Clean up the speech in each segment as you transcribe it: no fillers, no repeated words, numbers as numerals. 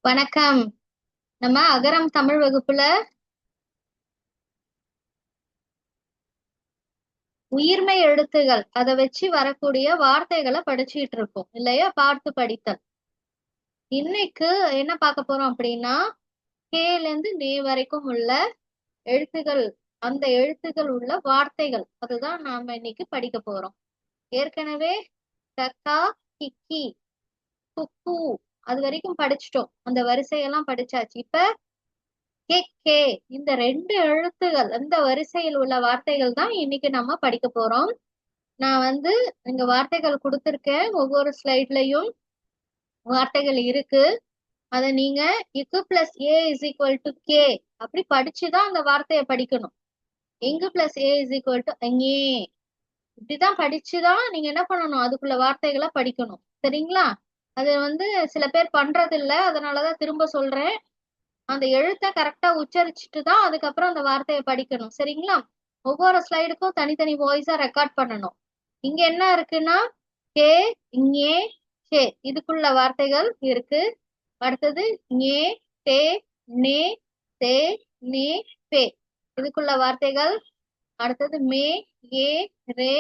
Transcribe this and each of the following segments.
வணக்கம். நம்ம அகரம் தமிழ் வகுப்புல உயிர்மை எழுத்துகள் அதை வச்சு வரக்கூடிய வார்த்தைகளை படிச்சுட்டு இருக்கோம் இல்லையா? பார்த்து படித்தல். இன்னைக்கு என்ன பார்க்க போறோம் அப்படின்னா, கேல இருந்து நே வரைக்கும் உள்ள எழுத்துகள், அந்த எழுத்துகள் உள்ள வார்த்தைகள் அதுதான் நாம இன்னைக்கு படிக்க போறோம். ஏற்கனவே கக்கா, கிக்கி, குக்கு அது வரைக்கும் படிச்சுட்டோம். அந்த வரிசையெல்லாம் படிச்சாச்சு. இப்ப கே கே இந்த 2 எழுத்துகள் அந்த வரிசையில் உள்ள வார்த்தைகள் தான் இன்னைக்கு நம்ம படிக்க போறோம். நான் இங்க வார்த்தைகள் கொடுத்திருக்கேன். ஒவ்வொரு ஸ்லைட்லயும் வார்த்தைகள் இருக்கு. அதை நீங்க இக்கு plus A is equal to K அப்படி படிச்சுதான் அந்த வார்த்தையை படிக்கணும். இங்கு plus A is equal to அங்கே இப்படிதான் படிச்சுதான் நீங்க என்ன பண்ணணும், அதுக்குள்ள வார்த்தைகளை படிக்கணும். சரிங்களா? அது சில பேர் பண்றது இல்ல, அதனாலதான் திரும்ப சொல்றேன். அந்த எழுத்தை கரெக்டா உச்சரிச்சுட்டு தான் அதுக்கப்புறம் அந்த வார்த்தையை படிக்கணும். சரிங்களா? ஒவ்வொரு ஸ்லைடுக்கும் தனித்தனி வாய்ஸா ரெக்கார்ட் பண்ணணும். இங்க என்ன இருக்குன்னா கே, இங்கே, கே இதுக்குள்ள வார்த்தைகள் இருக்கு. அடுத்தது நே, டே, நே, தே, நே, பே இதுக்குள்ள வார்த்தைகள். அடுத்தது மே, ஏ, ரே,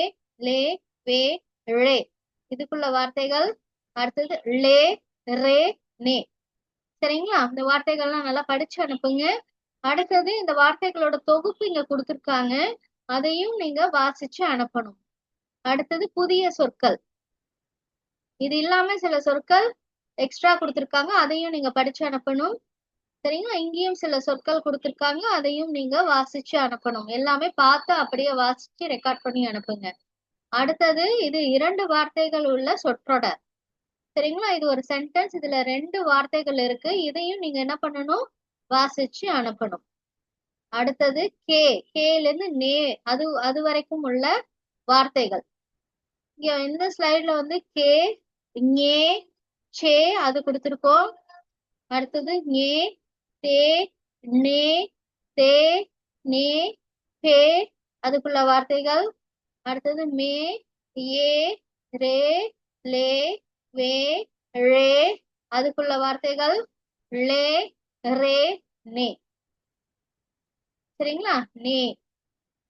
லே, வே, ழே இதுக்குள்ள வார்த்தைகள். அடுத்தது லே, ரே, நே. சரிங்களா? இந்த வார்த்தைகள்லாம் நல்லா படிச்சு அனுப்புங்க. அடுத்தது இந்த வார்த்தைகளோட தொகுப்பு இங்க கொடுத்திருக்காங்க, அதையும் நீங்க வாசிச்சு அனுப்பணும். அடுத்தது புதிய சொற்கள். இது இல்லாம சில சொற்கள் எக்ஸ்ட்ரா கொடுத்திருக்காங்க, அதையும் நீங்க படிச்சு அனுப்பணும். சரிங்களா? இங்கேயும் சில சொற்கள் கொடுத்திருக்காங்க, அதையும் நீங்க வாசிச்சு அனுப்பணும். எல்லாமே பார்த்து அப்படியே வாசிச்சு ரெக்கார்ட் பண்ணி அனுப்புங்க. அடுத்தது இது 2 வார்த்தைகள் உள்ள சொற்றொடர். சரிங்களா? இது ஒரு சென்டென்ஸ், இதுல 2 வார்த்தைகள் இருக்கு. இதையும் நீங்க என்ன பண்ணணும், வாசிச்சு அனுப்பணும். அடுத்தது கே, கேல இருந்து நே அது வரைக்கும் உள்ள வார்த்தைகள். இங்க இந்த ஸ்லைட்ல கே, நே, சே அது கொடுத்திருக்கோம். அடுத்தது நே, தே, நே, தே, நே, பே அதுக்குள்ள வார்த்தைகள். அடுத்தது மே, ஏ, ரே, லே, வே, ழே அதுக்குள்ள வார்த்தைகள். லே, ரே, நே. சரிங்களா? நே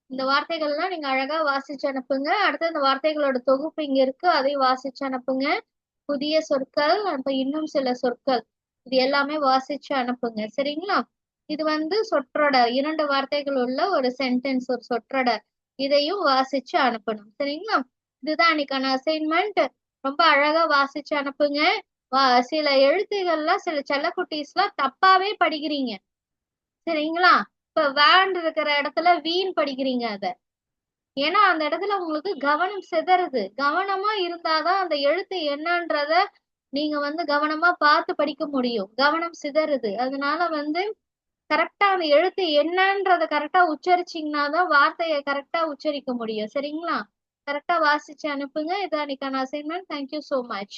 இந்த வார்த்தைகள்லாம் நீங்க அழகா வாசிச்சு அனுப்புங்க. அடுத்து இந்த வார்த்தைகளோட தொகுப்பு இங்க இருக்கு, அதையும் வாசிச்சு அனுப்புங்க. புதிய சொற்கள், அப்ப இன்னும் சில சொற்கள், இது எல்லாமே வாசிச்சு அனுப்புங்க. சரிங்களா? இது சொற்றொடர், 2 வார்த்தைகள் உள்ள ஒரு சென்டென்ஸ், ஒரு சொற்றொடர். இதையும் வாசிச்சு அனுப்பணும். சரிங்களா? இதுதான் இன்னைக்கான அசைன்மெண்ட். ரொம்ப அழகா வாசிச்சு அனுப்புங்க. சில எழுத்துக்கள்லாம் சில செல்லக்குட்டீஸ்லாம் தப்பாவே படிக்கிறீங்க. சரிங்களா? இப்ப வேண்ட் இருக்கிற இடத்துல வீண் படிக்கிறீங்க அத. ஏன்னா அந்த இடத்துல உங்களுக்கு கவனம் சிதறுது. கவனமா இருந்தாதான் அந்த எழுத்து என்னன்றத நீங்க கவனமா பார்த்து படிக்க முடியும். கவனம் சிதறுது. அதனால கரெக்டா அந்த எழுத்து என்னன்றத கரெக்டா உச்சரிச்சீங்கன்னா தான் வார்த்தையை கரெக்டா உச்சரிக்க முடியும். சரிங்களா? கரெக்டா வாசிச்சு அனுப்புங்க. இதான் இன்னைக்கான அசைன்மெண்ட். Thank you so much.